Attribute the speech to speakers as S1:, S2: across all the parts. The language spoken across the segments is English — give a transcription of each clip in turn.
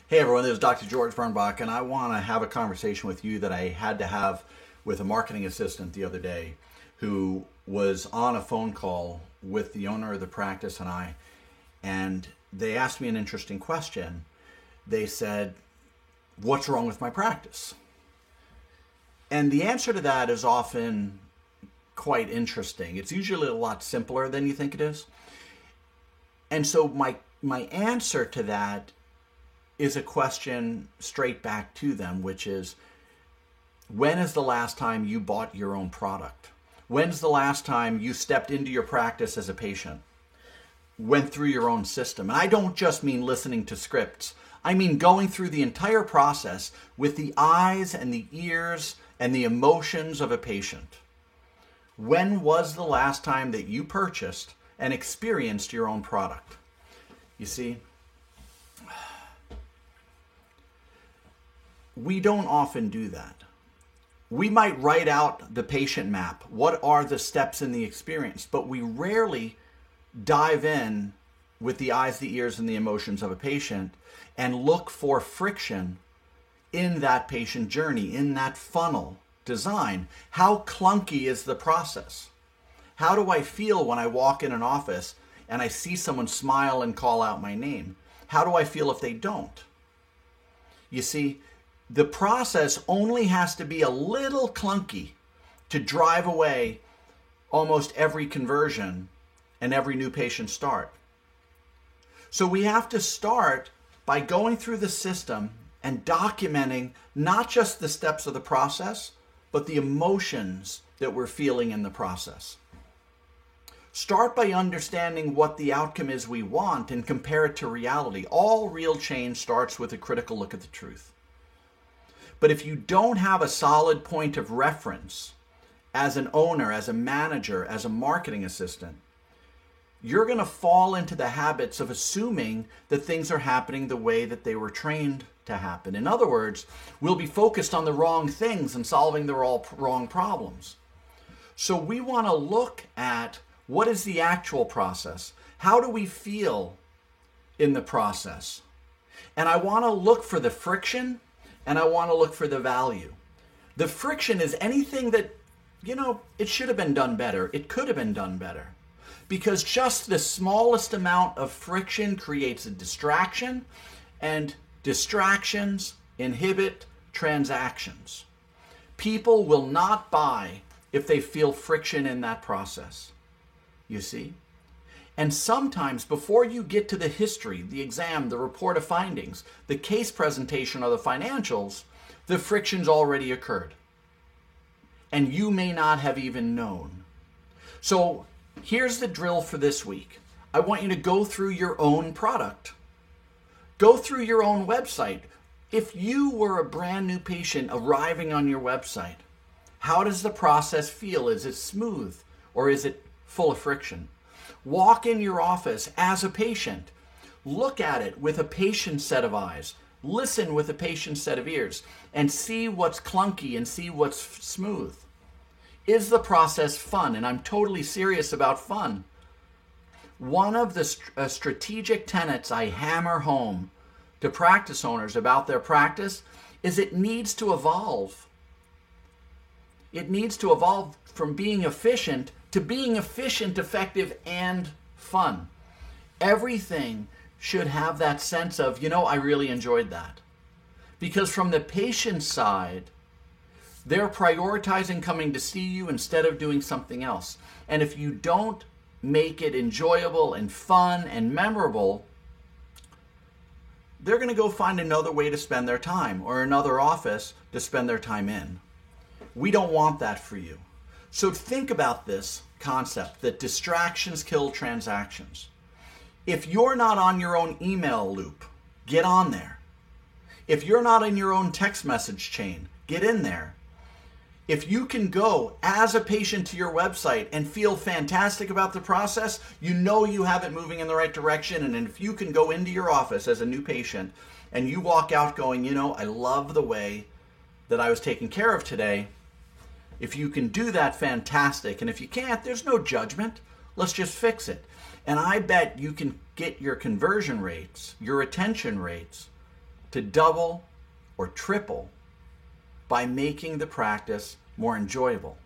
S1: Hey everyone, this is Dr. George Birnbach, and I want to have a conversation with you that I had to have with a marketing assistant the other day who was on a phone call with the owner of the practice and they asked me an interesting question. They said, "What's wrong with my practice?" And the answer to that is often quite interesting. It's usually a lot simpler than you think it is. And so my answer to that is a question straight back to them, which is, when is the last time you bought your own product? When's the last time you stepped into your practice as a patient, went through your own system? And I don't just mean listening to scripts. I mean going through the entire process with the eyes and the ears and the emotions of a patient. When was the last time that you purchased and experienced your own product? You see, we don't often do that. We might write out the patient map. What are the steps in the experience? But we rarely dive in with the eyes, the ears, and the emotions of a patient and look for friction in that patient journey, in that funnel design. How clunky is the process? How do I feel when I walk in an office and I see someone smile and call out my name? How do I feel if they don't? You see, the process only has to be a little clunky to drive away almost every conversion and every new patient start. So we have to start by going through the system and documenting not just the steps of the process, but the emotions that we're feeling in the process. Start by understanding what the outcome is we want and compare it to reality. All real change starts with a critical look at the truth. But if you don't have a solid point of reference as an owner, as a manager, as a marketing assistant, you're going to fall into the habits of assuming that things are happening the way that they were trained to happen. In other words, we'll be focused on the wrong things and solving the wrong problems. So we want to look at what is the actual process? How do we feel in the process? And I want to look for the friction, and I want to look for the value. The friction is anything that, it should have been done better. It could have been done better. Because just the smallest amount of friction creates a distraction, and distractions inhibit transactions. People will not buy if they feel friction in that process, you see? And sometimes before you get to the history, the exam, the report of findings, the case presentation, or the financials, the friction's already occurred. And you may not have even known. So here's the drill for this week. I want you to go through your own product. Go through your own website. If you were a brand new patient arriving on your website, how does the process feel? Is it smooth or is it full of friction? Walk in your office as a patient. Look at it with a patient set of eyes. Listen with a patient set of ears and see what's clunky and see what's smooth. Is the process fun? And I'm totally serious about fun. One of the strategic tenets I hammer home to practice owners about their practice is it needs to evolve. It needs to evolve from being efficient to being efficient, effective, and fun. Everything should have that sense of, I really enjoyed that. Because from the patient side, they're prioritizing coming to see you instead of doing something else. And if you don't make it enjoyable and fun and memorable, they're going to go find another way to spend their time or another office to spend their time in. We don't want that for you. So think about this concept that distractions kill transactions. If you're not on your own email loop, get on there. If you're not in your own text message chain, get in there. If you can go as a patient to your website and feel fantastic about the process, you know you have it moving in the right direction. And if you can go into your office as a new patient and you walk out going, I love the way that I was taken care of today. If you can do that, fantastic. And if you can't, there's no judgment. Let's just fix it. And I bet you can get your conversion rates, your retention rates, to double or triple by making the practice more enjoyable.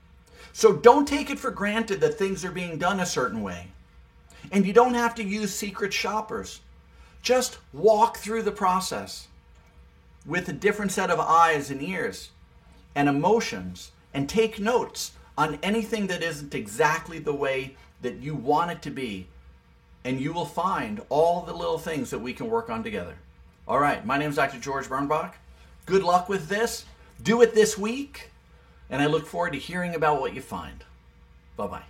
S1: So don't take it for granted that things are being done a certain way. And you don't have to use secret shoppers. Just walk through the process with a different set of eyes and ears and emotions, and take notes on anything that isn't exactly the way that you want it to be. And you will find all the little things that we can work on together. All right, my name is Dr. George Birnbach. Good luck with this. Do it this week. And I look forward to hearing about what you find. Bye-bye.